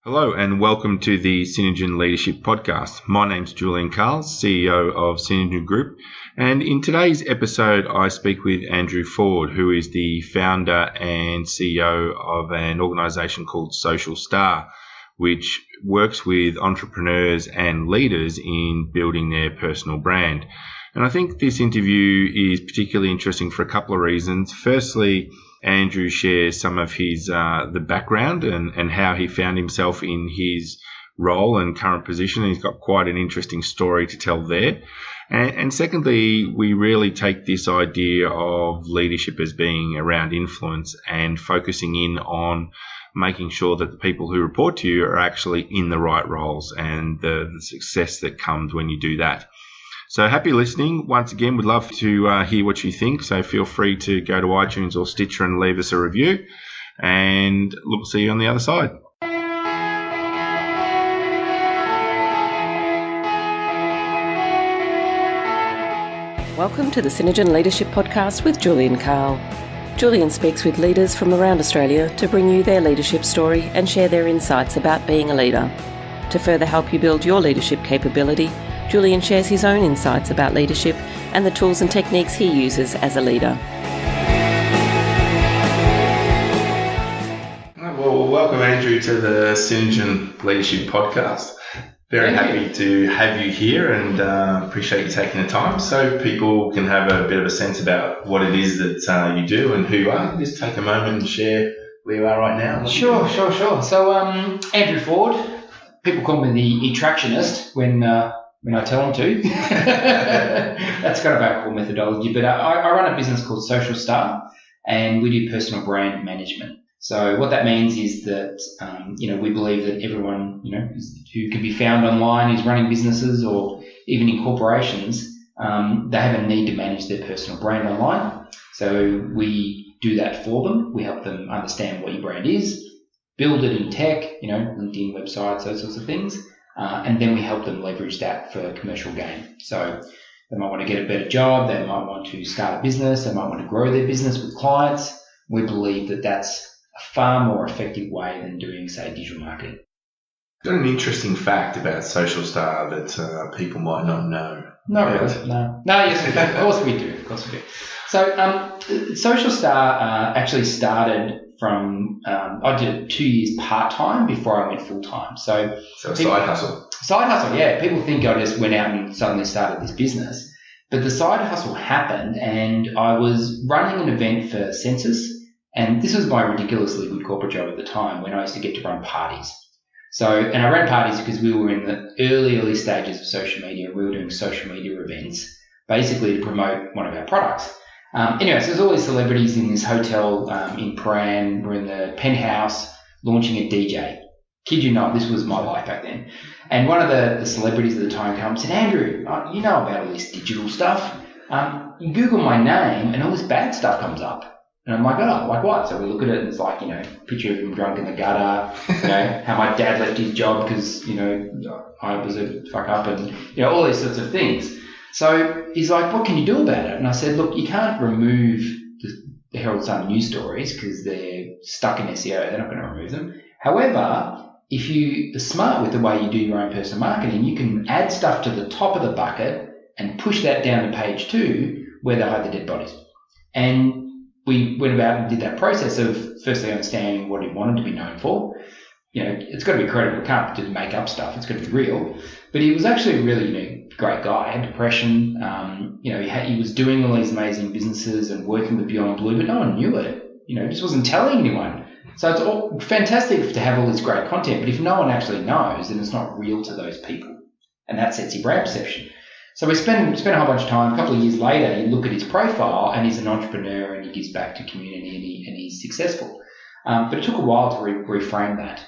Hello and welcome to the Synergen Leadership Podcast. My name's Julian, CEO of Synergen Group, and in today's episode I speak with Andrew Ford, who is the founder and CEO of an organisation called Social Star, which works with entrepreneurs and leaders in building their personal brand. And I think this interview is particularly interesting for a couple of reasons. Firstly, Andrew shares some of his the background and how he found himself in his role and current position. He's got quite an interesting story to tell there. And secondly, we really take this idea of leadership as being around influence and focusing in on making sure that the people who report to you are actually in the right roles and the success that comes when you do that. So happy listening. Once again, we'd love to hear what you think. So feel free to go to iTunes or Stitcher and leave us a review. And look, see you on the other side. Welcome to the Synergen Leadership Podcast with Julian. Julian speaks with leaders from around Australia to bring you their leadership story and share their insights about being a leader. To further help you build your leadership capability, Julian shares his own insights about leadership and the tools and techniques he uses as a leader. Well, welcome, Andrew, to the Synergen Leadership Podcast. Very happy to have you here and appreciate you taking the time so people can have a bit of a sense about what it is that you do and who you are. Just take a moment and share where you are right now. Sure. So, Andrew Ford, people call me the e-ttractionist when I tell them to. That's kind of our core methodology. But I run a business called Social Star, and we do personal brand management. So what that means is that, we believe that everyone, who can be found online is running businesses or even in corporations, they have a need to manage their personal brand online. So we do that for them. We help them understand what your brand is, build it in tech, LinkedIn, websites, those sorts of things. And then we help them leverage that for commercial gain. So they might want to get a better job. They might want to start a business. They might want to grow their business with clients. We believe that that's a far more effective way than doing, say, digital marketing. Got an interesting fact about Social Star that people might not know. Not really, no. No, yes, we do. Of course we do. So Social Star actually started from, I did 2 years part-time before I went full-time. So a side hustle. Side hustle, yeah. People think I just went out and suddenly started this business. But the side hustle happened, and I was running an event for Census, and this was my ridiculously good corporate job at the time when I used to get to run parties. And I ran parties because we were in the early stages of social media. We were doing social media events, basically to promote one of our products. So there's all these celebrities in this hotel in Prahran. We're in the penthouse launching a DJ. Kid you not, this was my life back then. And one of the celebrities at the time came and said, Andrew, you know about all this digital stuff. You Google my name and all this bad stuff comes up. And I'm like, oh, like what? So we look at it and it's like, picture of him drunk in the gutter, how my dad left his job because, I was a fuck up and, all these sorts of things. So he's like, what can you do about it? And I said, look, you can't remove the Herald Sun news stories because they're stuck in SEO. They're not going to remove them. However, if you are smart with the way you do your own personal marketing, you can add stuff to the top of the bucket and push that down to page 2 where they hide the dead bodies. And we went about and did that process of firstly understanding what he wanted to be known for. It's got to be credible. We can't just make up stuff. It's got to be real. But he was actually a really, great guy. He had depression. He was doing all these amazing businesses and working with Beyond Blue, but no one knew it. Just wasn't telling anyone. So it's all fantastic to have all this great content, but if no one actually knows, then it's not real to those people. And that sets your brand perception. So we spent a whole bunch of time. A couple of years later, you look at his profile and he's an entrepreneur and he gives back to community and he's successful. But it took a while to reframe that.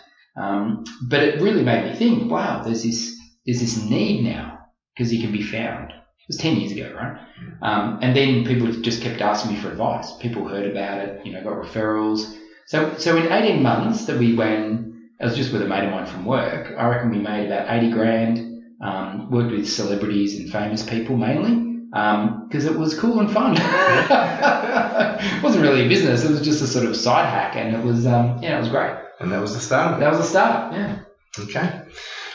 But it really made me think, wow, there's this need now because he can be found. It was 10 years ago, right? And then people just kept asking me for advice. People heard about it, got referrals. So in 18 months that we went, I was just with a mate of mine from work, I reckon we made about 80 grand, worked with celebrities and famous people mainly, because it was cool and fun. It wasn't really a business. It was just a sort of side hack, and it was, it was great. And that was the start of it. That was the start, yeah. Okay.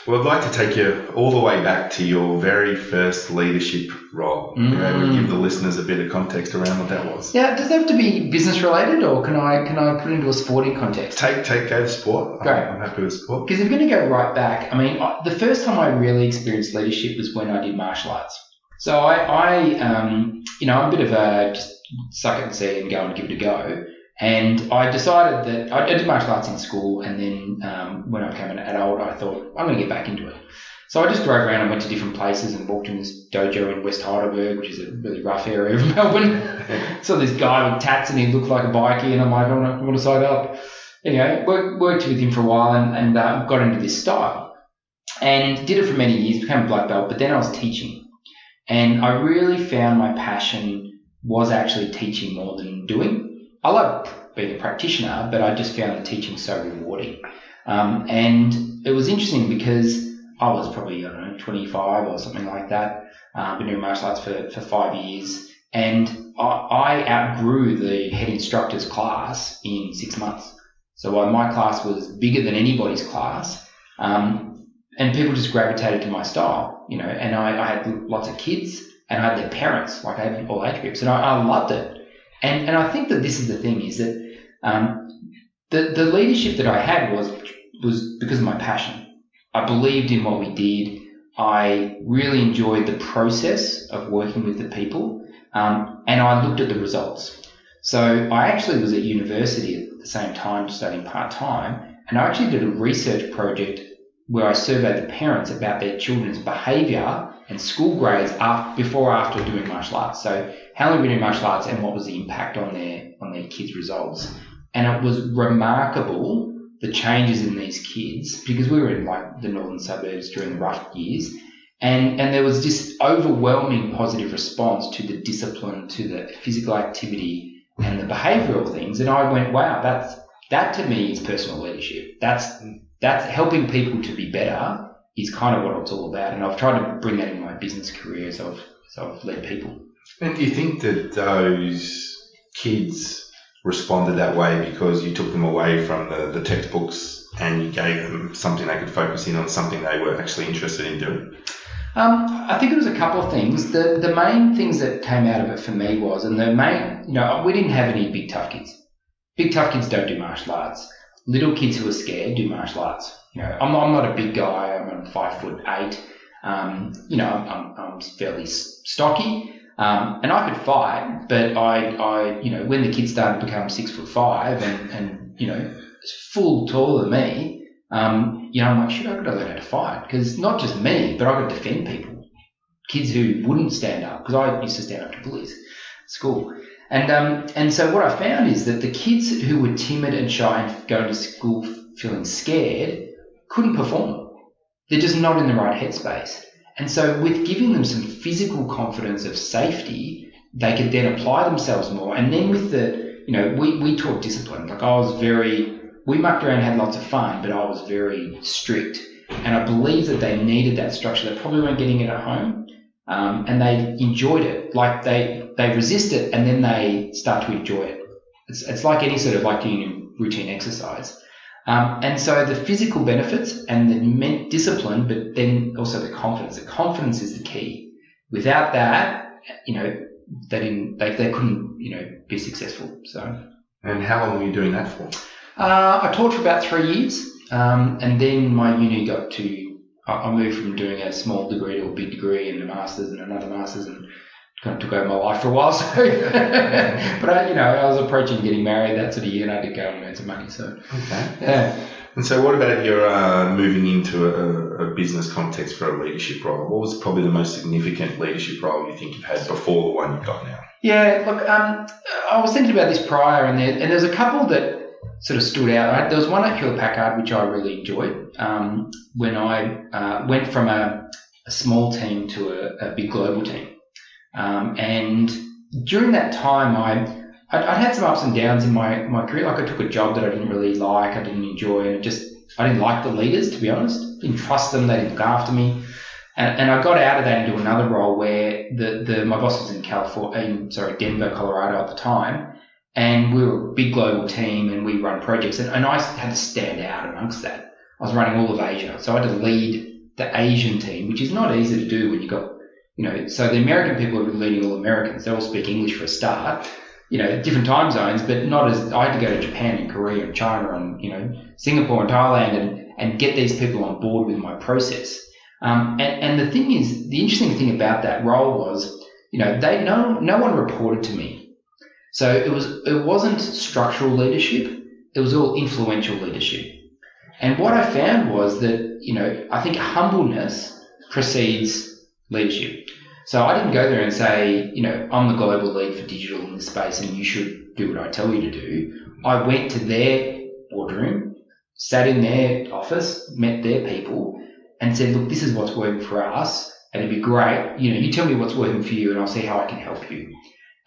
Well, I'd like to take you all the way back to your very first leadership role. You're able to give the listeners a bit of context around what that was. Yeah, does it have to be business related, or can I put it into a sporting context? Go to sport. Great. I'm happy with sport. Because if you're going to go right back, I mean, the first time I really experienced leadership was when I did martial arts. So I'm a bit of a just suck it and see and go and give it a go. And I decided that I did martial arts in school, and then when I became an adult, I thought, I'm going to get back into it. So I just drove around and went to different places and walked in this dojo in West Heidelberg, which is a really rough area of Melbourne. Saw this guy with tats and he looked like a bikie, and I'm like, I want to sign up. Anyway, worked with him for a while and got into this style. And did it for many years, became a black belt, but then I was teaching. And I really found my passion was actually teaching more than doing. I love being a practitioner, but I just found the teaching so rewarding. And it was interesting because I was probably, 25 or something like that. Been doing martial arts for 5 years. And I outgrew the head instructor's class in 6 months. So my class was bigger than anybody's class. And people just gravitated to my style, and I had lots of kids and I had their parents, like I had all age groups, and I loved it. And I think that this is the thing, is that the leadership that I had was because of my passion. I believed in what we did. I really enjoyed the process of working with the people, and I looked at the results. So I actually was at university at the same time studying part-time, and I actually did a research project where I surveyed the parents about their children's behaviour and school grades before or after doing martial arts. So how long were we doing martial arts and what was the impact on their kids' results? And it was remarkable, the changes in these kids, because we were in like the northern suburbs during the rough years, and there was this overwhelming positive response to the discipline, to the physical activity and the behavioural things. And I went, wow, that to me is personal leadership. That's helping people to be better is kind of what it's all about. And I've tried to bring that in my business career as I've led people. And do you think that those kids responded that way because you took them away from the textbooks and you gave them something they could focus in on, something they were actually interested in doing? I think it was a couple of things. The main things that came out of it for me was, and the main, we didn't have any big tough kids. Big tough kids don't do martial arts. Little kids who are scared do martial arts. I'm not a big guy. I'm 5'8". I'm fairly stocky, and I could fight. But I when the kids started to become 6'5" and full taller than me, I'm like, shit, I've got to learn how to fight, because not just me, but I've got to defend people. Kids who wouldn't stand up, because I used to stand up to bullies at school. And so what I found is that the kids who were timid and shy and going to school feeling scared couldn't perform. They're just not in the right headspace. And so with giving them some physical confidence of safety, they could then apply themselves more. And then with we taught discipline. Like we mucked around and had lots of fun, but I was very strict. And I believe that they needed that structure. They probably weren't getting it at home. And they enjoyed it. Like they resist it and then they start to enjoy it. It's like any sort of like doing routine exercise. And so the physical benefits and the discipline, but then also the confidence. The confidence is the key. Without that, they couldn't, be successful. So. And how long were you doing that for? I taught for about 3 years. And then my uni I moved from doing a small degree to a big degree and a master's and another master's, and kind of took over my life for a while. So, but I was approaching getting married that sort of year, and I did go and earn some money. So, okay. Yeah. And so what about your moving into a business context for a leadership role? What was probably the most significant leadership role you think you've had before the one you've got now? Yeah, look, I was thinking about this prior, and there's a couple that sort of stood out. There was one at Hewlett Packard, which I really enjoyed, when I went from a small team to a big global team. And during that time, I had some ups and downs in my career. Like I took a job that I didn't really like, I didn't enjoy, and I didn't like the leaders, to be honest. Didn't trust them, they didn't look after me. And I got out of that into another role where my boss was in Denver, Colorado at the time, and we were a big global team and we run projects, and I had to stand out amongst that. I was running all of Asia, so I had to lead the Asian team, which is not easy to do when you've got, so the American people are leading all Americans. They all speak English for a start, different time zones, but not as, I had to go to Japan and Korea and China and, Singapore and Thailand and get these people on board with my process. And the thing is, the interesting thing about that role was, no one reported to me. So it wasn't structural leadership. It was all influential leadership. And what I found was that, I think humbleness precedes leadership. So I didn't go there and say, I'm the global lead for digital in this space and you should do what I tell you to do. I went to their boardroom, sat in their office, met their people and said, look, this is what's working for us and it'd be great. You tell me what's working for you and I'll see how I can help you.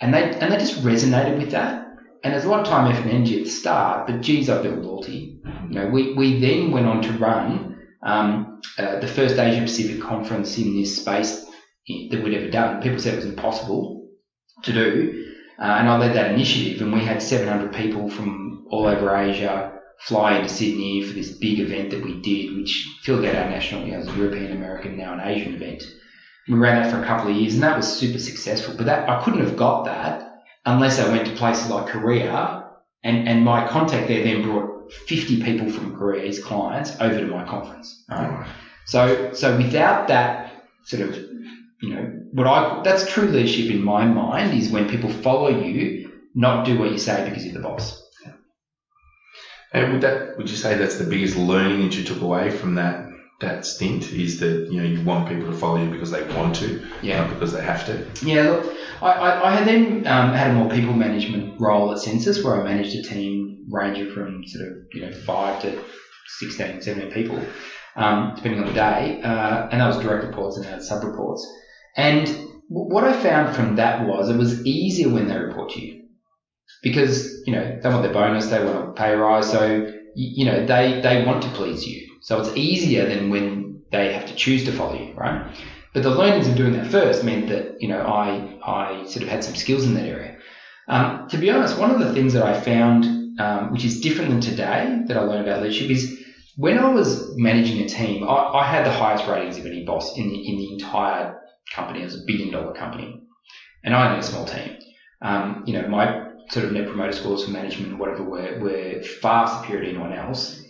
And they just resonated with that. And there's a lot of time, effort and energy at the start, but geez, I built loyalty. We then went on to run the first Asia Pacific conference in this space that we'd ever done. People said it was impossible to do. And I led that initiative, and we had 700 people from all over Asia fly into Sydney for this big event that we did, which filled out our national, it was a European, American, now an Asian event. We ran that for a couple of years, and that was super successful. But I couldn't have got that unless I went to places like Korea, and my contact there then brought 50 people from Korea, his clients, over to my conference. Right? So without that sort of, that's true leadership in my mind, is when people follow you, not do what you say because you're the boss. And would you say that's the biggest learning that you took away from that stint, is that, you want people to follow you because they want to, not because they have to? Yeah, look, I had then had a more people management role at Census, where I managed a team ranging from sort of, 5 to 16, 17 people, depending on the day. And that was direct reports and I had sub-reports. And what I found from that was it was easier when they report to you because, they want their bonus, they want a pay rise. So, they want to please you. So it's easier than when they have to choose to follow you, right? But the learnings of doing that first meant that, I sort of had some skills in that area. To be honest, one of the things that I found, which is different than today, that I learned about leadership, is when I was managing a team, I had the highest ratings of any boss in the entire company. It was $1 billion company. And I had a small team. My sort of net promoter scores for management or whatever were far superior to anyone else.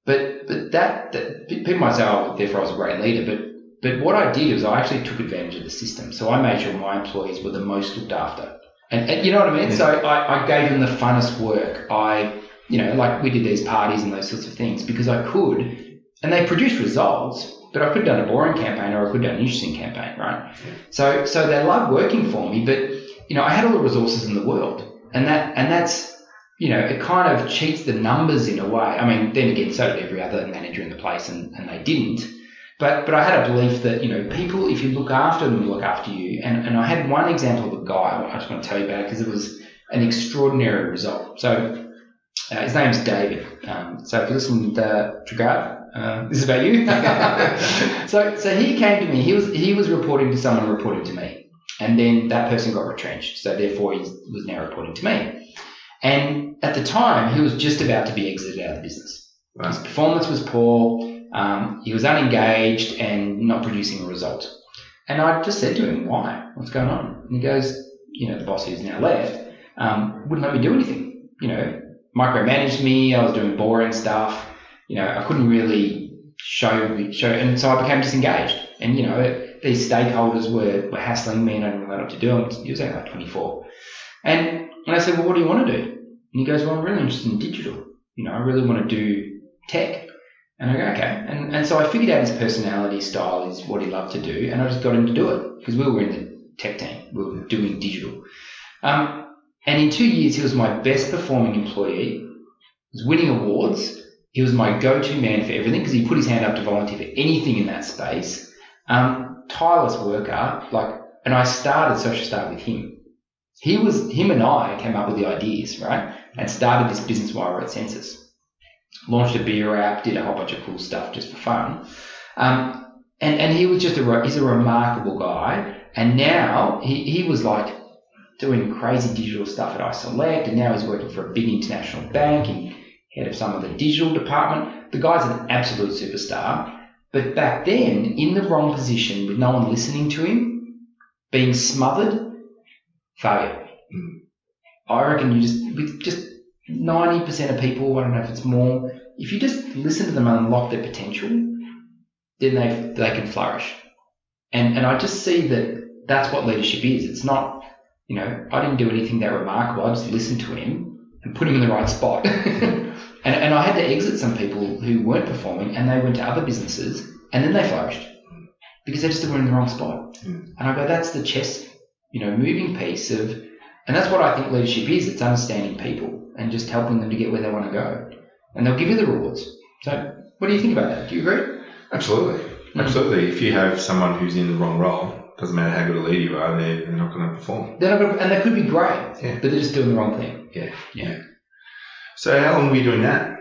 But that people might say, oh, therefore I was a great leader. But what I did was I actually took advantage of the system. So I made sure my employees were the most looked after. And you know what I mean? Yeah. So I gave them the funnest work. Like we did these parties and those sorts of things because I could. And they produced results, but I could have done a boring campaign or I could have done an interesting campaign, right? So they loved working for me, but, I had all the resources in the world. And that's, it kind of cheats the numbers in a way. I mean, then again, so did every other manager in the place, and they didn't. But I had a belief that, people, if you look after them, will look after you. And I had one example of a guy I just want to tell you about it because it was an extraordinary result. So his name's David. So if you listen to Trigard, this is about you. So he came to me. He was reporting to someone reporting to me. And then that person got retrenched. So therefore, he was now reporting to me. And at the time, he was just about to be exited out of the business. Wow. His performance was poor. He was unengaged and not producing a result. And I just said to him, why? What's going on? And he goes, the boss who's now left wouldn't let me do anything. Micromanaged me. I was doing boring stuff. I couldn't really show. And so I became disengaged. And, these stakeholders were hassling me and I didn't know what to do. He was only like 24. And I said, well, what do you want to do? And he goes, well, I'm really interested in digital. I really want to do tech. And I go, okay. And so I figured out his personality style is what he loved to do. And I just got him to do it because we were in the tech team. We were doing digital. And in 2 years, he was my best performing employee. He was winning awards. He was my go-to man for everything because he put his hand up to volunteer for anything in that space. Tireless worker, and I started Social Start with him. Him and I came up with the ideas, right? And started this business while we were at Census. Launched a beer app, did a whole bunch of cool stuff just for fun. And And he was just he's a remarkable guy. And now he was like doing crazy digital stuff at iSelect, and now he's working for a big international bank and head of some of the digital department. The guy's an absolute superstar. But back then, in the wrong position, with no one listening to him, being smothered, failure. I reckon with just 90% of people, I don't know if it's more, if you just listen to them and unlock their potential, then they can flourish. And I just see that's what leadership is. It's not, I didn't do anything that remarkable. I just listened to him and put him in the right spot. And I had to exit some people who weren't performing, and they went to other businesses, and then they flourished because they just were in the wrong spot. And I go, that's the chess, moving piece of, and that's what I think leadership is. It's understanding people and just helping them to get where they want to go. And they'll give you the rewards. So what do you think about that? Do you agree? Absolutely. Absolutely. If you have someone who's in the wrong role, doesn't matter how good a leader you are, they're not going to perform. And they could be great, but they're just doing the wrong thing. Yeah. So how long were you doing that?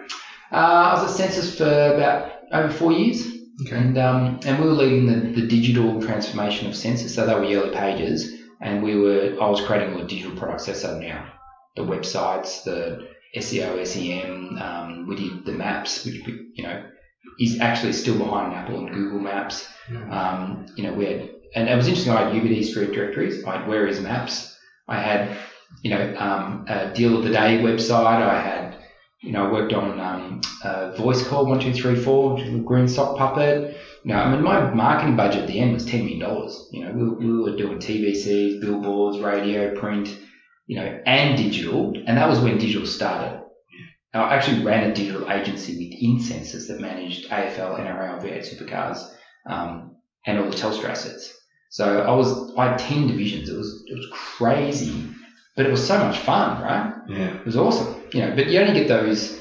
I was at Census for about over 4 years. Okay. And we were leading the digital transformation of Census. So they were Yellow Pages, and I was creating all the digital products. That's so now. The websites, the SEO, SEM, we did the maps, which, is actually still behind Apple and Google Maps. We had, and it was interesting, I had Uber Street directories, I had Where Is Maps, I had, a Deal of the Day website, I had, I worked on Voice Call 1234, which was a green sock puppet. My marketing budget at the end was $10 million. We were doing TVCs, billboards, radio, print, and digital, and that was when digital started. I actually ran a digital agency within Census that managed AFL, NRL, V8 supercars, and all the Telstra assets. So I had 10 divisions. It was crazy, but it was so much fun, right? Yeah. It was awesome. But you only get those,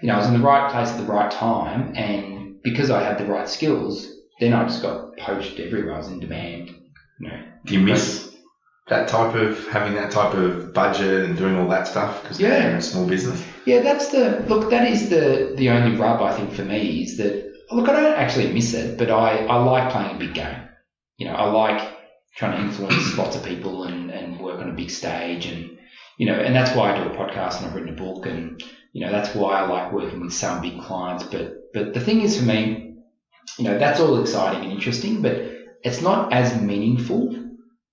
I was in the right place at the right time, and because I had the right skills, then I just got poached everywhere. I was in demand. Do you miss having that type of budget and doing all that stuff because you're in a small business? Yeah, that is the only rub I think for me is that, I don't actually miss it, but I like playing a big game. I like trying to influence lots of people and work on a big stage, and and that's why I do a podcast and I've written a book, and that's why I like working with some big clients. But the thing is for me, that's all exciting and interesting, but it's not as meaningful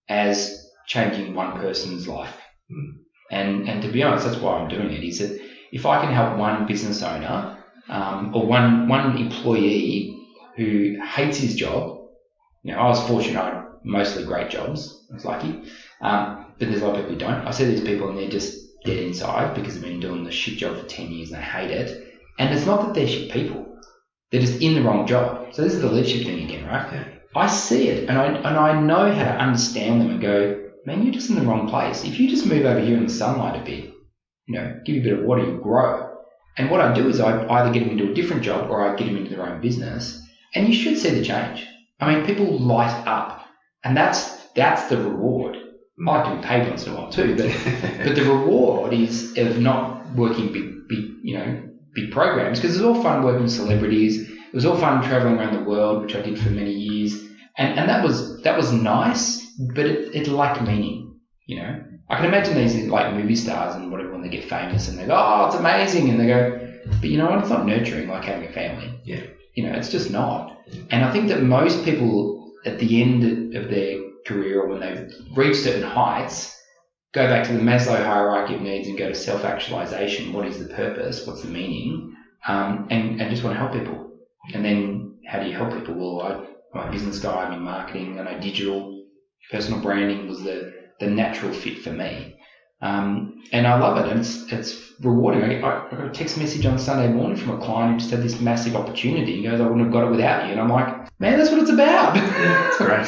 as changing one person's life. And to be honest, that's why I'm doing it, is that if I can help one business owner or one employee who hates his job, I was fortunate, I had mostly great jobs, I was lucky, but there's a lot of people who don't. I see these people and they're just dead inside because they've been doing the shit job for 10 years and they hate it. And it's not that they're shit people, they're just in the wrong job. So this is the leadership thing again, right? Yeah. I see it and I know how to understand them and go, man, you're just in the wrong place. If you just move over here in the sunlight a bit, give you a bit of water, you'll grow. And what I do is I either get them into a different job or I get them into their own business. And you should see the change. People light up, and that's the reward. I like to be paid once in a while too, but the reward is of not working big programs, because it's all fun working with celebrities. It was all fun traveling around the world, which I did for many years, and that was nice, but it lacked meaning. I can imagine these like movie stars and whatever when they get famous and they go, oh, it's amazing, and they go, but it's not nurturing like having a family. Yeah. It's just not. And I think that most people at the end of their career, or when they've reached certain heights, go back to the Maslow hierarchy of needs and go to self-actualization. What is the purpose? What's the meaning? And just want to help people. And then how do you help people? Well, I'm a business guy, I'm in marketing, and digital personal branding was the natural fit for me. And I love it, and it's rewarding. I got a text message on Sunday morning from a client who just had this massive opportunity. He goes, I wouldn't have got it without you. And I'm like, man, that's what it's about. That's great.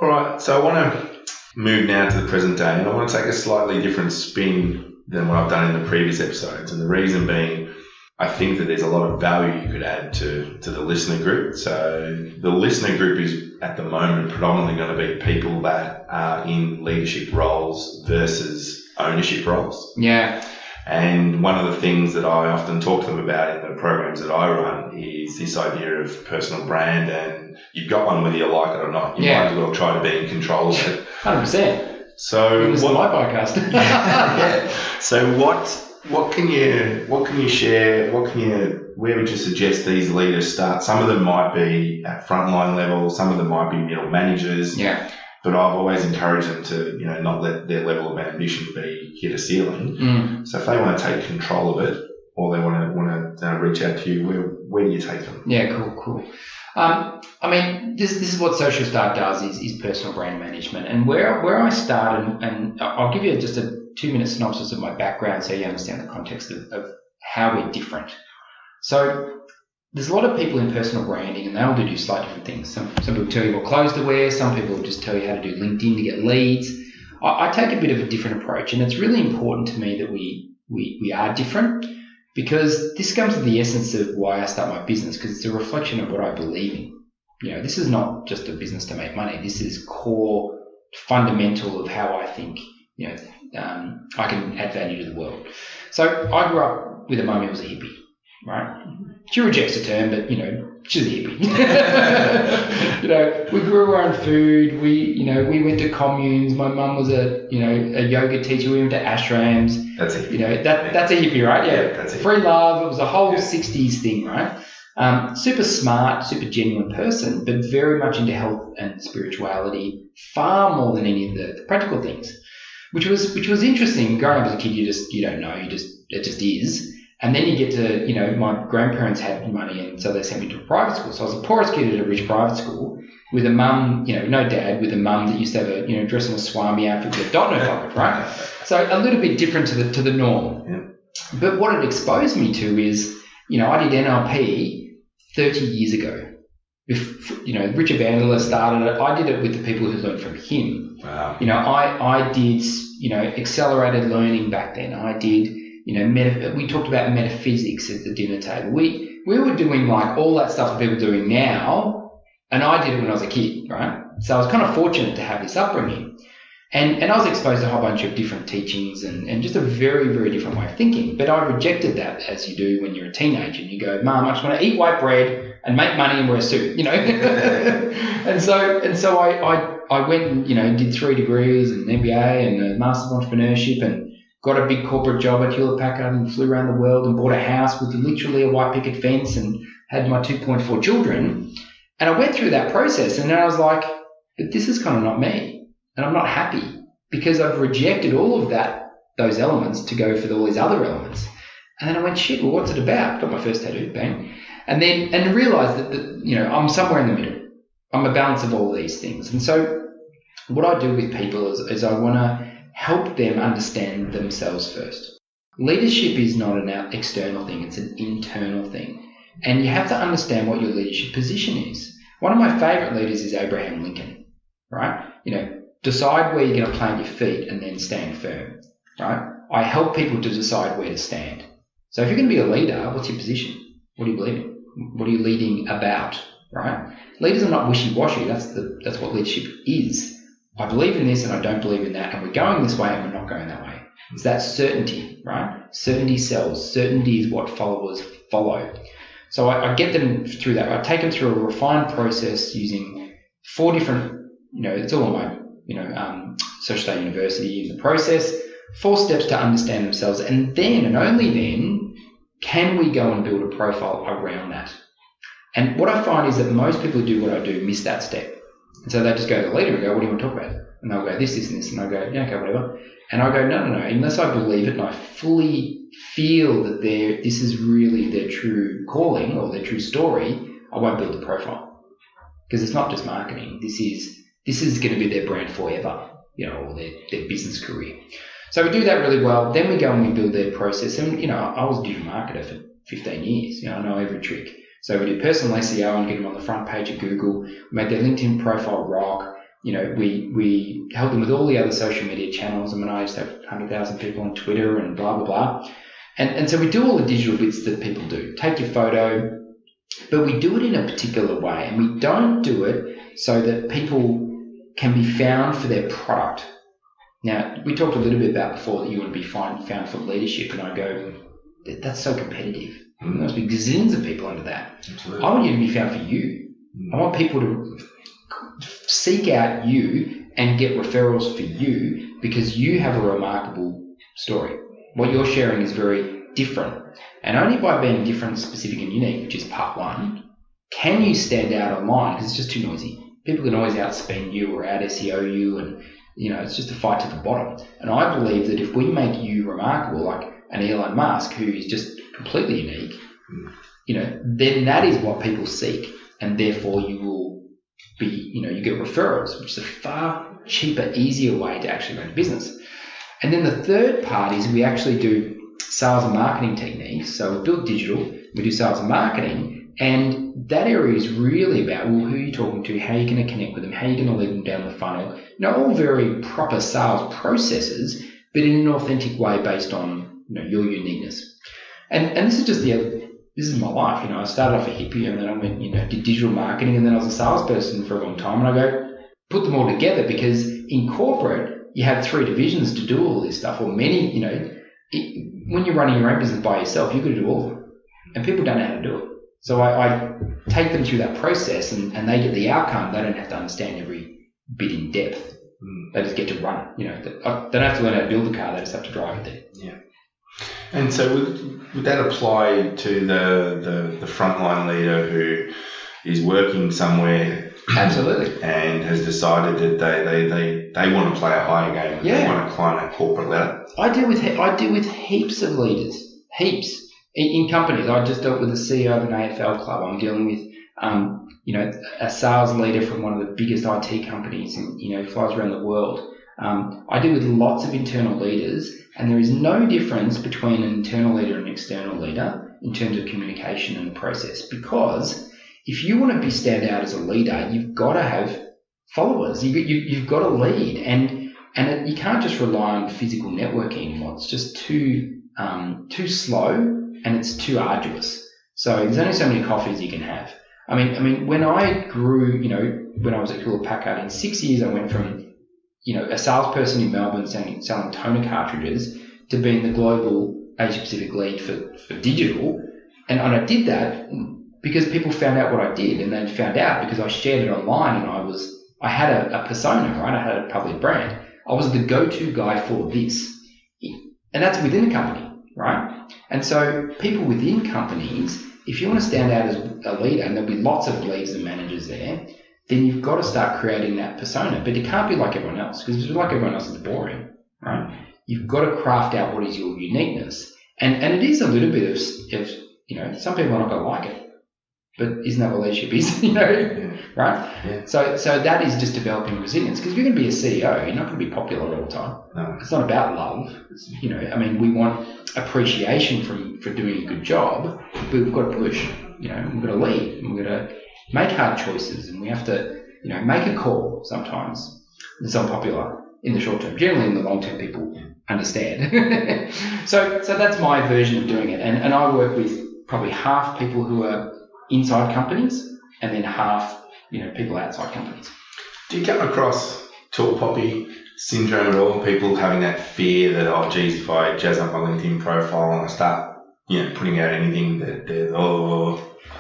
All right, so I want to move now to the present day, and I want to take a slightly different spin than what I've done in the previous episodes. And the reason being, I think that there's a lot of value you could add to the listener group. So the listener group is at the moment predominantly going to be people that are in leadership roles versus ownership roles. Yeah. And one of the things that I often talk to them about in the programs that I run is this idea of personal brand, and you've got one whether you like it or not. You might as well try to be in control of it. 100%. So listen to my podcast. Yeah. So what can you share? Where would you suggest these leaders start? Some of them might be at frontline level, some of them might be middle managers. Yeah. But I've always encouraged them to, not let their level of ambition be hit a ceiling. So if they want to take control of it, or they want to reach out to you, where do you take them? Yeah, cool. This is what Social Start does is personal brand management. And where I start, and I'll give you just a 2-minute synopsis of my background so you understand the context of how we're different. So there's a lot of people in personal branding, and they all do slightly different things. Some people tell you what clothes to wear. Some people just tell you how to do LinkedIn to get leads. I take a bit of a different approach, and it's really important to me that we are different, because this comes to the essence of why I start my business, because it's a reflection of what I believe in. This is not just a business to make money. This is core, fundamental of how I think, I can add value to the world. So I grew up with a mum who was a hippie, right? She rejects the term, but, she's a hippie. We grew our own food. We went to communes. My mum was a yoga teacher. We went to ashrams. That's a hippie. That's a hippie, right? Yeah. That's a hippie. Free love. It was a whole 60s thing, right? Super smart, super genuine person, but very much into health and spirituality, far more than any of the practical things, which was interesting. Growing up as a kid, you don't know. It just is. And then you get to, my grandparents had money, and so they sent me to a private school. So I was the poorest kid at a rich private school with a mum, no dad, with a mum that used to have a, dress in a Swami outfit with a dot in her pocket, right? So a little bit different to the norm. Yeah. But what it exposed me to is, I did NLP 30 years ago. Richard Bandler started it. I did it with the people who learned from him. Wow. I did, accelerated learning back then. I did, we talked about metaphysics at the dinner table. We were doing like all that stuff that people are doing now, and I did it when I was a kid, right? So I was kind of fortunate to have this upbringing. And I was exposed to a whole bunch of different teachings and just a very, very different way of thinking. But I rejected that, as you do when you're a teenager, and you go, Mum, I just want to eat white bread and make money and wear a suit, and so I went and, did 3 degrees and an MBA and a Master's of Entrepreneurship, and got a big corporate job at Hewlett Packard, and flew around the world and bought a house with literally a white picket fence, and had my 2.4 children. And I went through that process, and then I was like, but this is kind of not me, and I'm not happy, because I've rejected all of those elements to go for all these other elements. And then I went, shit, well, what's it about? Got my first tattoo, bang. And realized that, I'm somewhere in the middle. I'm a balance of all these things. And so what I do with people is I want to help them understand themselves first. Leadership is not an external thing, it's an internal thing. And you have to understand what your leadership position is. One of my favorite leaders is Abraham Lincoln, right? Decide where you're going to plant your feet and then stand firm, right? I help people to decide where to stand. So if you're going to be a leader, what's your position? What do you believe in? What are you leading about, right? Leaders are not wishy-washy. That's what leadership is. I believe in this and I don't believe in that, and we're going this way and we're not going that way. It's that certainty, right? Certainty sells. Certainty is what followers follow. So I get them through that. I take them through a refined process using 4 different, it's all on my, Social State University in the process, 4 steps to understand themselves, and then, and only then, can we go and build a profile around that. And what I find is that most people who do what I do miss that step. And so they just go to the leader and go, what do you want to talk about? And they'll go, this, and this. And I'll go, yeah, okay, whatever. And I'll go, no. Unless I believe it and I fully feel that this is really their true calling or their true story, I won't build the profile. Because it's not just marketing. This is going to be their brand forever, or their business career. So we do that really well. Then we go and we build their process. And, I was a digital marketer for 15 years. I know every trick. So we did personal SEO and get them on the front page of Google. We made their LinkedIn profile rock. We helped them with all the other social media channels. I used to have 100,000 people on Twitter and blah, blah, blah. And so we do all the digital bits that people do. Take your photo, but we do it in a particular way. And we don't do it so that people can be found for their product. Now, we talked a little bit about before that you want to be found for leadership, and I go, that's so competitive. There must be gazillions of people under that. Absolutely. I want you to be found for you. I want people to seek out you and get referrals for you because you have a remarkable story. What you're sharing is very different. And only by being different, specific and unique, which is part one, can you stand out online, because it's just too noisy. People can always outspend you or out SEO you, and it's just a fight to the bottom. And I believe that if we make you remarkable, like an Elon Musk, who is just completely unique, then that is what people seek, and therefore you will be, you get referrals, which is a far cheaper, easier way to actually run a business. And then the third part is we actually do sales and marketing techniques. So we build digital, we do sales and marketing, and that area is really about, who are you talking to, how are you going to connect with them, how are you going to lead them down the funnel. All very proper sales processes, but in an authentic way based on your uniqueness. And this is just this is my life. I started off a hippie, and then I went, did digital marketing, and then I was a salesperson for a long time. And I go, put them all together, because in corporate, you have 3 divisions to do all this stuff, or many, when you're running your own business by yourself, you've got to do all of it. And people don't know how to do it. So I take them through that process, and they get the outcome. They don't have to understand every bit in depth. They just get to run it. They don't have to learn how to build the car. They just have to drive it there. Yeah. And so would that apply to the frontline leader who is working somewhere? Absolutely. And has decided that they want to play a higher game. Yeah. They want to climb that corporate ladder. I deal with heaps of leaders, heaps in companies. I just dealt with the CEO of an AFL club. I'm dealing with a sales leader from one of the biggest IT companies, and flies around the world. I deal with lots of internal leaders, and there is no difference between an internal leader and an external leader in terms of communication and the process, because if you want to stand out as a leader, you've got to have followers. You've got to lead, and you can't just rely on physical networking anymore. It's just too slow, and it's too arduous. So there's only so many coffees you can have. I mean, when I grew, when I was at Hewlett Packard, in 6 years, I went from a salesperson in Melbourne selling toner cartridges to being the global Asia Pacific lead for digital, and I did that because people found out what I did, and they found out because I shared it online, and I had a persona, right? I had a public brand. I was the go-to guy for this, and that's within the company, right? And so people within companies, if you want to stand out as a leader, and there'll be lots of leads and managers there, then you've got to start creating that persona. But it can't be like everyone else, because if it's like everyone else, it's boring, right? You've got to craft out what is your uniqueness. And it is a little bit of some people are not going to like it. But isn't that what leadership is, right? Yeah. So that is just developing resilience, because if you're going to be a CEO, you're not going to be popular all the time. No. It's not about love. We want appreciation for doing a good job, but we've got to push. We've got to lead, and we've got to make hard choices, and we have to, make a call sometimes. It's unpopular in the short term. Generally, in the long term, people understand. So that's my version of doing it, and I work with probably half people who are inside companies, and then half, people outside companies. Do you come across tall poppy syndrome at all? People having that fear that, oh, geez, if I jazz up my LinkedIn profile and I start, putting out anything that they're,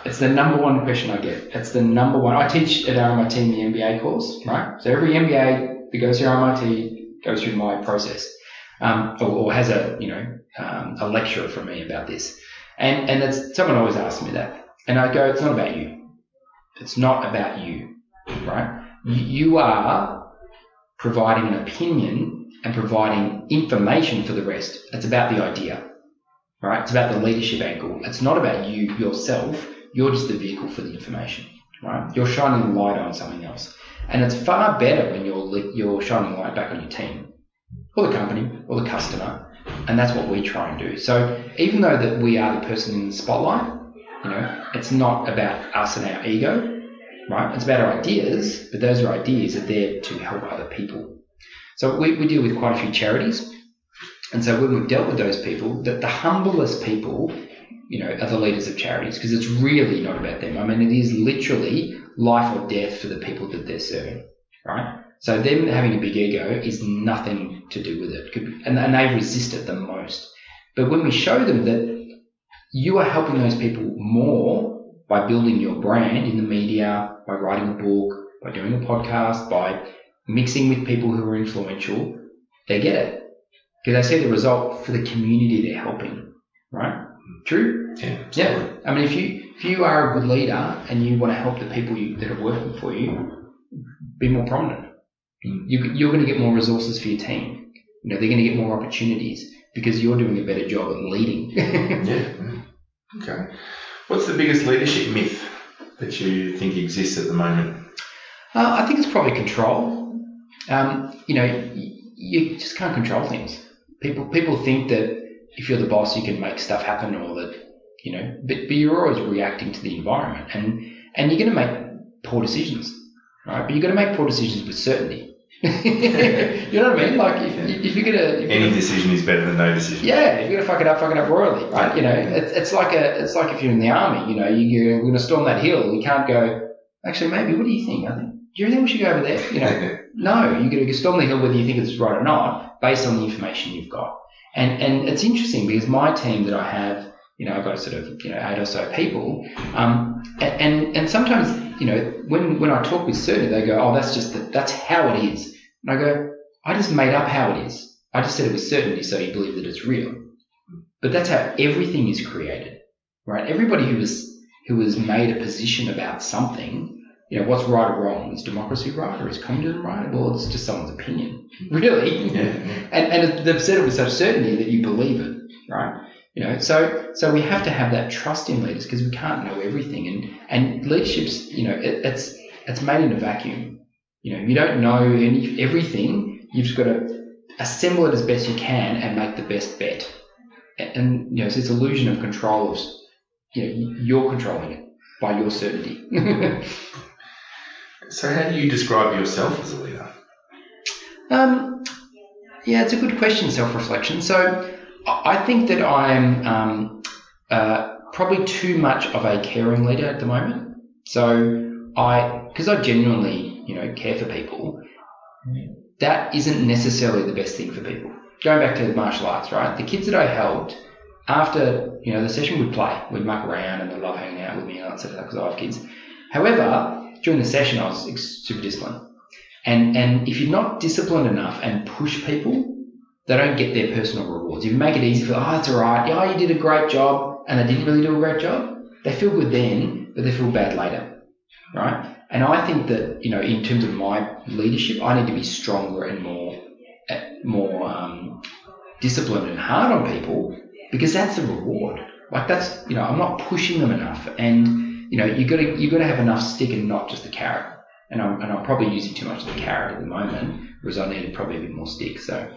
It's the number one question I get. It's the number one. I teach at RMIT in the MBA course, right? So every MBA that goes through RMIT goes through my process, or has a lecture from me about this. And that's, someone always asks me that. And I go, it's not about you. It's not about you, right? You are providing an opinion and providing information for the rest. It's about the idea, right? It's about the leadership angle. It's not about you yourself. You're just the vehicle for the information, right? You're shining the light on something else. And it's far better when you're shining the light back on your team or the company or the customer. And that's what we try and do. So even though that we are the person in the spotlight, it's not about us and our ego, right? It's about our ideas, but those are ideas that are there to help other people. So we deal with quite a few charities. And so when we've dealt with those people, the humblest people, are the leaders of charities, because it's really not about them. It is literally life or death for the people that they're serving, right? So them having a big ego is nothing to do with it. And they resist it the most. But when we show them that you are helping those people more by building your brand in the media, by writing a book, by doing a podcast, by mixing with people who are influential, they get it. Because they see the result for the community they're helping, right? True? Yeah. I mean, if you are a good leader and you want to help the people that are working for you, be more prominent. You're going to get more resources for your team. They're going to get more opportunities because you're doing a better job at leading. Yeah. Okay. What's the biggest leadership myth that you think exists at the moment? I think it's probably control. You just can't control things. People think that if you're the boss, you can make stuff happen, or that, but you're always reacting to the environment, and you're going to make poor decisions, right? But you've got to make poor decisions with certainty. You know what I mean? Like if you're gonna any decision is better than no decision. Yeah, if you're gonna fuck it up royally, right? It's like if you're in the army. You're gonna storm that hill. You can't go. Actually, maybe. What do you think? Do you think we should go over there? No, you're gonna storm the hill whether you think it's right or not, based on the information you've got. And it's interesting because my team that I have, I've got sort of 8 or so people, and sometimes when I talk with certainty, they go, oh, that's how it is. And I go, I just made up how it is. I just said it with certainty so you believe that it's real. But that's how everything is created, right? Everybody who has made a position about something, what's right or wrong? Is democracy right or is communism right? Well, it's just someone's opinion, really. Yeah. And they've said it with such certainty that you believe it, right? So we have to have that trust in leaders because we can't know everything, and leadership's it's made in a vacuum. You don't know everything. You've just got to assemble it as best you can and make the best bet. And so it's illusion of control of you're controlling it by your certainty. So how do you describe yourself as a leader? Yeah, it's a good question. Self-reflection. So I think that I am probably too much of a caring leader at the moment. So because I genuinely, care for people, that isn't necessarily the best thing for people. Going back to martial arts, right? The kids that I helped, after, the session would play, we'd muck around and they love hanging out with me and all that sort of stuff because I have kids. However, during the session, I was super disciplined. And if you're not disciplined enough and push people, they don't get their personal rewards. If you make it easy for them, it's all right, yeah, you did a great job, and they didn't really do a great job, they feel good then, but they feel bad later, right? And I think that, in terms of my leadership, I need to be stronger and more disciplined and hard on people because that's the reward. Like that's, I'm not pushing them enough, and you got to have enough stick and not just the carrot. And I'm probably using too much of the carrot at the moment, whereas I need probably a bit more stick. So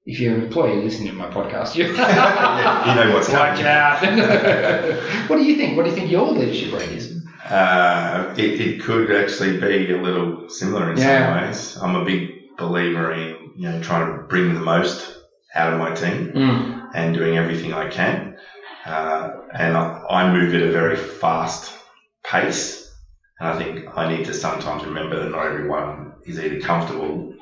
if you're an employee listening to my podcast, you know what's happening. Watch out. What do you think? What do you think your leadership rate is? It could actually be a little similar in some ways. I'm a big believer in trying to bring the most out of my team and doing everything I can. And I move at a very fast pace. And I think I need to sometimes remember that not everyone is either comfortable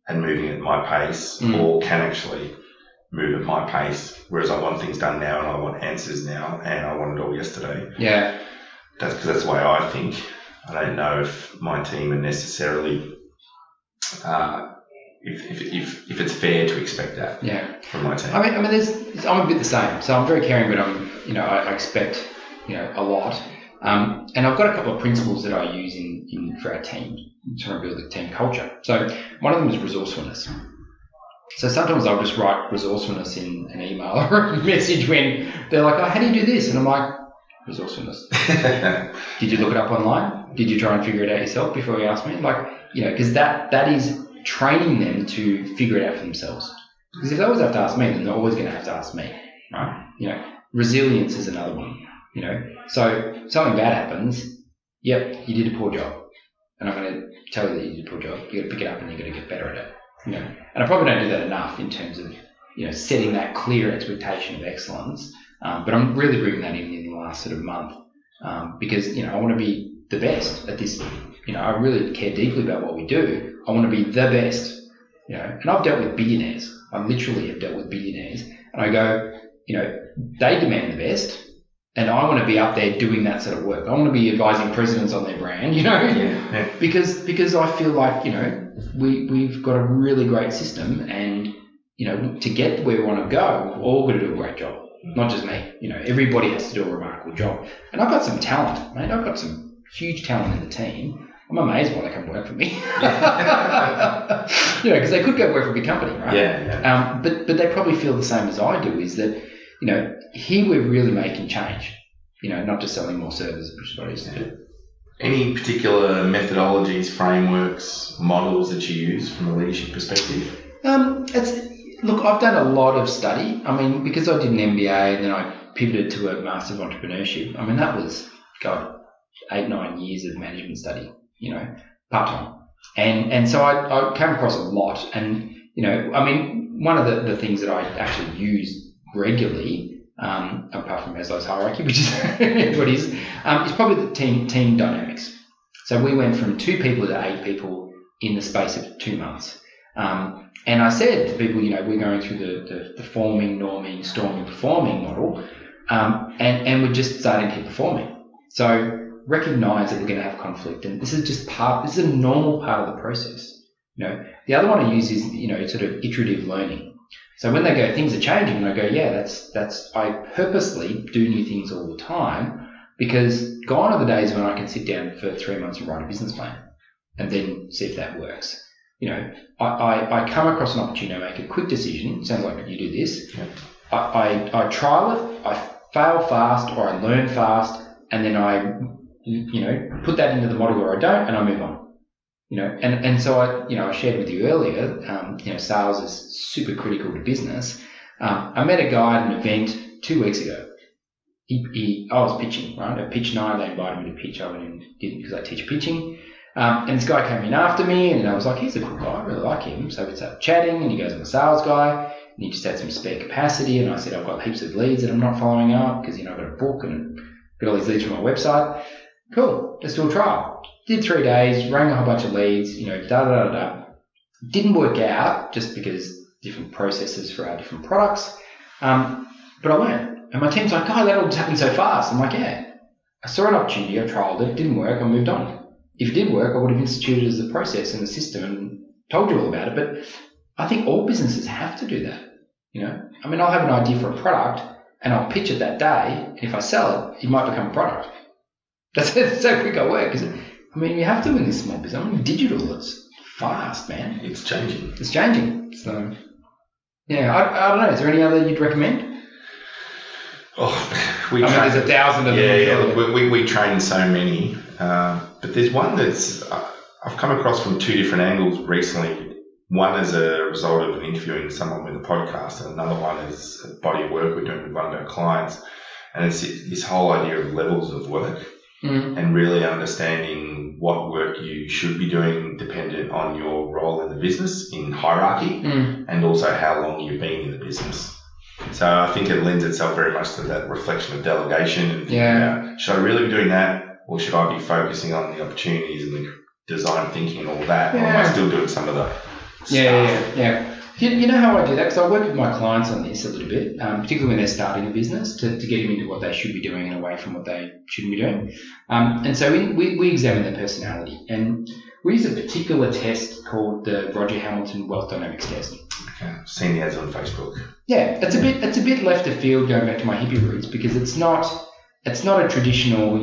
and moving at my pace or can actually move at my pace. Whereas I want things done now and I want answers now and I want it all yesterday. Yeah. That's because that's the way I think. I don't know if my team are necessarily, if it's fair to expect that from my team. I mean, I'm a bit the same. So I'm very caring, but I expect, a lot. And I've got a couple of principles that I use for our team, trying to build the team culture. So one of them is resourcefulness. So sometimes I'll just write resourcefulness in an email or a message when they're like, oh, how do you do this? And I'm like, resourcefulness. Did you look it up online? Did you try and figure it out yourself before you asked me? Because that is training them to figure it out for themselves. Because if they always have to ask me, then they're always going to have to ask me, right? Resilience is another one. So something bad happens, yep, you did a poor job. And I'm going to tell you that you did a poor job. You got to pick it up and you're going to get better at it. And I probably don't do that enough in terms of, setting that clear expectation of excellence. But I'm really bringing that in the last sort of month. Because, I want to be the best at this. I really care deeply about what we do. I want to be the best. And I've dealt with billionaires. I literally have dealt with billionaires. And I go, they demand the best. And I want to be up there doing that sort of work. I want to be advising presidents on their brand, because I feel like, we've got a really great system, and, to get where we want to go, we've all got to do a great job. Not just me. Everybody has to do a remarkable job. And I've got some talent, mate. I've got some huge talent in the team. I'm amazed why they come work for me. Because they could go work for a big company, right? Yeah. But they probably feel the same as I do, is that, here we're really making change, not just selling more services, which is what I used to do. Any particular methodologies, frameworks, models that you use from a leadership perspective? Look, I've done a lot of study. I mean, because I did an MBA and then I pivoted to a Master of Entrepreneurship. I mean, that was, 8-9 years of management study, part-time. And so I came across a lot. And, one of the things that I actually use regularly, apart from Maslow's hierarchy, which is what it is probably the team dynamics. So we went from 2 people to 8 people in the space of 2 months. And I said to people, we're going through the forming, norming, storming, performing model, and we're just starting to hit performing. So recognize that we're going to have conflict, and this is a normal part of the process. The other one I use is, sort of iterative learning. So when they go, things are changing, and I go, yeah, I purposely do new things all the time, because gone are the days when I can sit down for 3 months and write a business plan and then see if that works. I come across an opportunity, I make a quick decision. Sounds like you do this. Yeah. I trial it, I fail fast, or I learn fast, and then I, put that into the model, or I don't, and I move on. And so I shared with you earlier, sales is super critical to business. I met a guy at an event 2 weeks ago. I was pitching, right? At pitch night, they invited me to pitch. I went and did it because I teach pitching. And this guy came in after me, and I was like, he's a cool guy, I really like him. So we started chatting, and he goes, I'm a sales guy, and he just had some spare capacity. And I said, I've got heaps of leads that I'm not following up because, I've got a book and got all these leads from my website. Cool, let's do a trial. Did 3 days, rang a whole bunch of leads, Didn't work out just because different processes for our different products. But I learned. And my team's like, God, that all just happened so fast. I'm like, yeah. I saw an opportunity, I trialed it, didn't work, I moved on. If it did work, I would have instituted it as a process in the system and told you all about it. But I think all businesses have to do that. I'll have an idea for a product and I'll pitch it that day. And if I sell it, it might become a product. That's so quick I work, isn't it? You have to in this small business. Digital, it's fast, man. It's changing. So, yeah, I don't know. Is there any other you'd recommend? Oh, there's 1,000 of them. Yeah. We train so many. But there's one that's I've come across from 2 different angles recently. One as a result of interviewing someone with a podcast, and another one is a body of work we're doing with one of our clients. And it's this whole idea of levels of work. And really understanding what work you should be doing dependent on your role in the business in hierarchy, and also how long you've been in the business. So I think it lends itself very much to that reflection of delegation and thinking about, should I really be doing that, or should I be focusing on the opportunities and the design thinking and all that, or am I still doing some of the stuff? Yeah. You know how I do that? Because I work with my clients on this a little bit, particularly when they're starting a business, to get them into what they should be doing and away from what they shouldn't be doing. And so we examine their personality. And we use a particular test called the Roger Hamilton Wealth Dynamics Test. Okay. I've seen the ads on Facebook. Yeah, it's a bit left of field going back to my hippie roots, because it's not a traditional,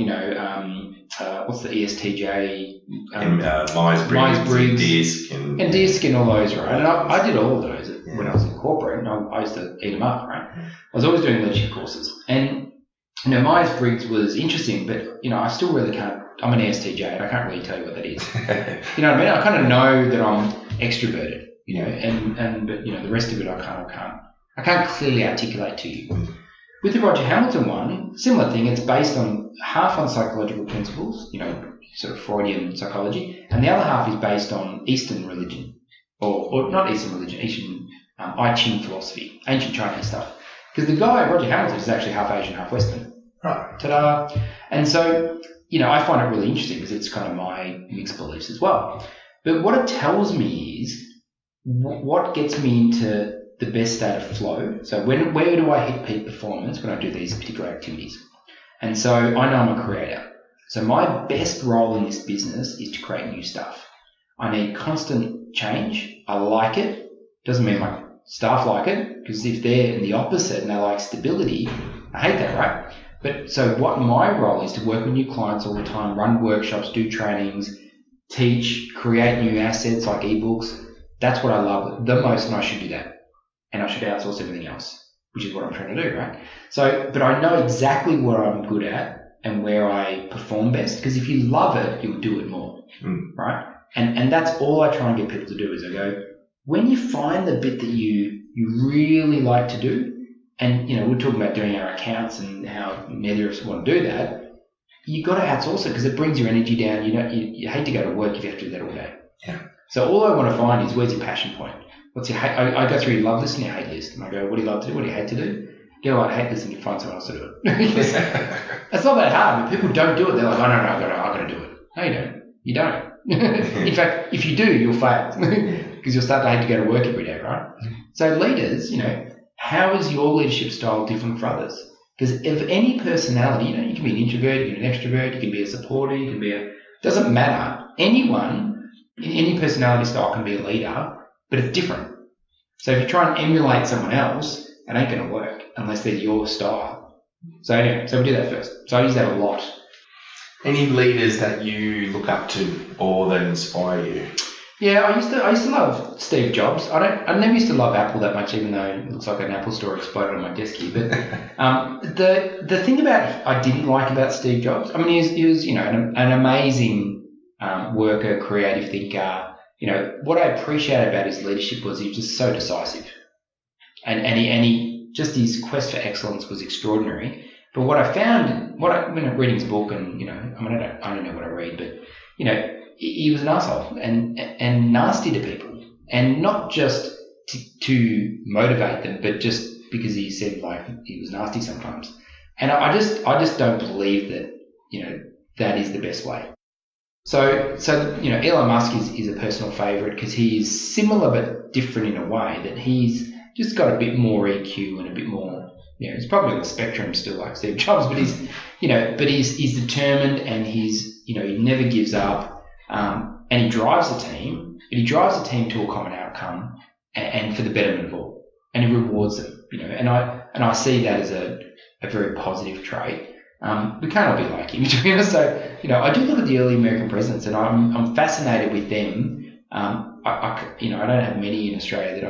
what's the ESTJ? Myers-Briggs, DISC. And DISC and all those, right? And I did all of those when I was in corporate, and I used to eat them up, right? I was always doing leadership courses. And, Myers-Briggs was interesting, but, I still really can't. I'm an ESTJ, and I can't really tell you what that is. You know what I mean? I kind of know that I'm extroverted, but the rest of it I can't clearly articulate to you. With the Roger Hamilton one, similar thing. It's based on half on psychological principles, sort of Freudian psychology, and the other half is based on Eastern religion, or not Eastern religion, Eastern I Ching philosophy, ancient Chinese stuff. Because the guy, Roger Hamilton, is actually half Asian, half Western. Right. Ta-da! And so I find it really interesting because it's kind of my mixed beliefs as well. But what it tells me is what gets me into the best state of flow. So where do I hit peak performance when I do these particular activities? And so I know I'm a creator. So my best role in this business is to create new stuff. I need constant change. I like it. Doesn't mean my staff like it, because if they're in the opposite and they like stability, I hate that, right? But so what my role is to work with new clients all the time, run workshops, do trainings, teach, create new assets like ebooks. That's what I love the most, and I should do that. And I should outsource everything else, which is what I'm trying to do, right? So, but I know exactly what I'm good at and where I perform best, because if you love it, you'll do it more, right? And that's all I try and get people to do is I go, when you find the bit that you really like to do, and, we're talking about doing our accounts and how neither of us want to do that, you got to outsource it because it brings your energy down. You hate to go to work if you have to do that all day. Yeah. So all I want to find is where's your passion point? What's your hate? I go through your love list and your hate list, and I go, what do you love to do? What do you hate to do? You go, I hate this, and you find someone else to do it. It's not that hard, but people don't do it. They're like, oh no, I got to do it. No, you don't. You don't. In fact, if you do, you'll fail because you'll start to hate to go to work every day, right? So leaders, how is your leadership style different from others? Because if any personality, you can be an introvert, you can be an extrovert, you can be a supporter, you can be doesn't matter. Anyone in any personality style can be a leader, but it's different. So if you try and emulate someone else, it ain't going to work unless they're your style. So anyway, we do that first. So I use that a lot. Any leaders that you look up to or that inspire you? Yeah, I used to love Steve Jobs. I never used to love Apple that much, even though it looks like an Apple store exploded on my desk here. But the thing I didn't like about Steve Jobs, I mean, he was an amazing worker, creative thinker. What I appreciated about his leadership was he was just so decisive, and he just his quest for excellence was extraordinary. But what I found, when reading his book, and I don't know what I read, but he was an asshole and nasty to people, and not just to motivate them, but just because he said he was nasty sometimes. And I just don't believe that that is the best way. So Elon Musk is a personal favourite because he is similar but different in a way that he's just got a bit more EQ and a bit more. He's probably on the spectrum still like Steve Jobs, but he's determined, and he never gives up, and he drives the team, but he drives the team to a common outcome and for the betterment of all, and he rewards them, and I see that as a very positive trait. We can't all be like him, to be honest. So, I do look at the early American presidents, and I'm fascinated with them. I don't have many in Australia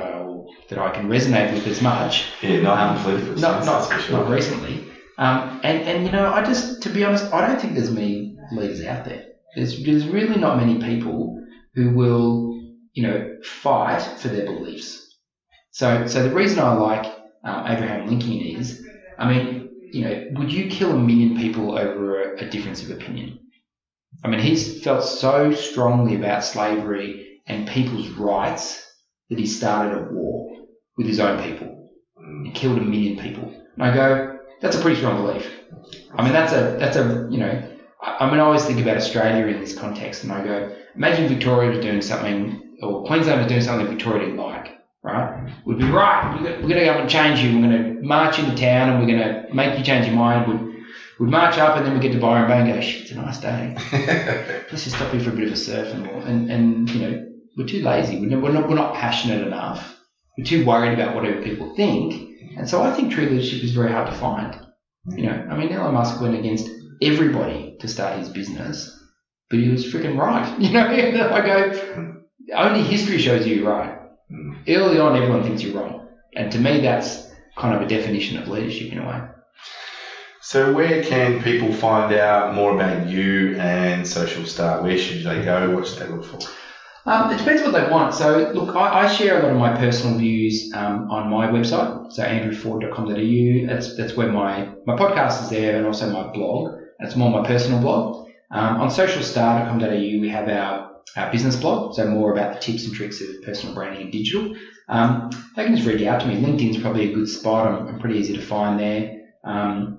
that I can resonate with as much. Yeah, not recently. I just, to be honest, I don't think there's many leaders out there. There's really not many people who will, fight for their beliefs. So the reason I like Abraham Lincoln is, would you kill 1 million people over a difference of opinion? He's felt so strongly about slavery and people's rights that he started a war with his own people. He killed 1 million people. And I go, that's a pretty strong belief. I always think about Australia in this context, and I go, imagine Victoria was doing something, or Queensland was doing something Victoria didn't like, right? We'd be right, we're going to go and change you, we're going to march into town and we're going to make you change your mind. We'd march up and then we get to Byron Bay and go, shit, it's a nice day. Let's just stop here for a bit of a surf and we're too lazy. We're not passionate enough. We're too worried about whatever people think. And so I think true leadership is very hard to find. Elon Musk went against everybody to start his business, but he was freaking right. I go, only history shows you you're right. Early on, everyone thinks you're wrong. And to me, that's kind of a definition of leadership in a way. So where can people find out more about you and Social Start? Where should they go? What should they look for? It depends what they want. So, look, I share a lot of my personal views on my website, so andrewford.com.au. That's where my podcast is there, and also my blog. That's more my personal blog. On socialstar.com.au, we have our business blog, so more about the tips and tricks of personal branding and digital. They can just reach out to me. LinkedIn's probably a good spot. I'm pretty easy to find there. I'm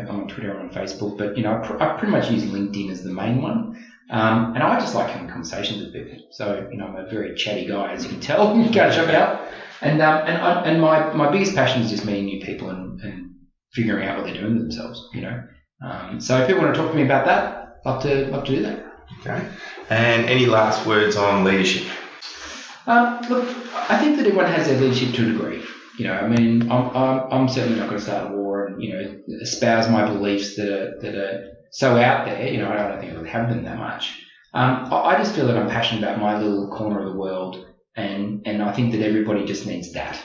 on Twitter, I'm on Facebook, but, I pretty much use LinkedIn as the main one. And I just like having conversations with people. So, I'm a very chatty guy, as you can tell. You can't shut me up. And my biggest passion is just meeting new people and figuring out what they're doing with themselves, So if people want to talk to me about that, love to do that. Okay. And any last words on leadership? Look, I think that everyone has their leadership to a degree. I'm certainly not going to start a war and, espouse my beliefs that are so out there. I don't think I would have them that much. I just feel that I'm passionate about my little corner of the world, and I think that everybody just needs that.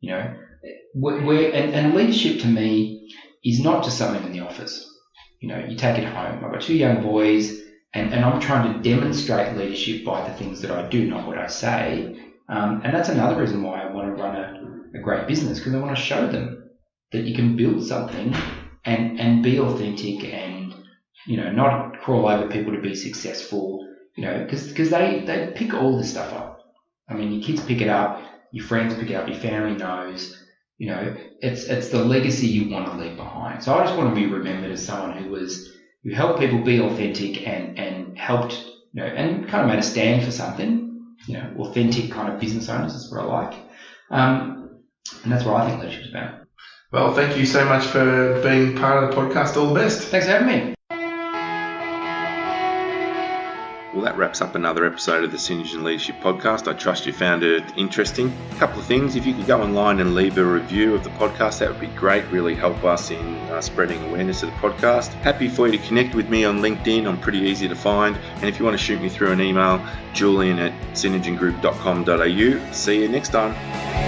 And leadership to me is not just something in the office. You take it home. I've got 2 young boys, and I'm trying to demonstrate leadership by the things that I do, not what I say. And that's another reason why I want to run a great business, because I want to show them that you can build something and be authentic and, not crawl over people to be successful, because they pick all this stuff up. I mean, your kids pick it up, your friends pick it up, your family knows, it's the legacy you want to leave behind. So I just want to be remembered as someone who helped people be authentic and helped, and kind of made a stand for something, authentic kind of business owners is what I like. And that's what I think leadership is about. Well, thank you so much for being part of the podcast. All the best. Thanks for having me. Well, that wraps up another episode of the Synergen Leadership Podcast. I trust you found it interesting. A couple of things. If you could go online and leave a review of the podcast, that would be great. Really help us in spreading awareness of the podcast. Happy for you to connect with me on LinkedIn. I'm pretty easy to find. And if you want to shoot me through an email, julian@synergengroup.com.au. See you next time.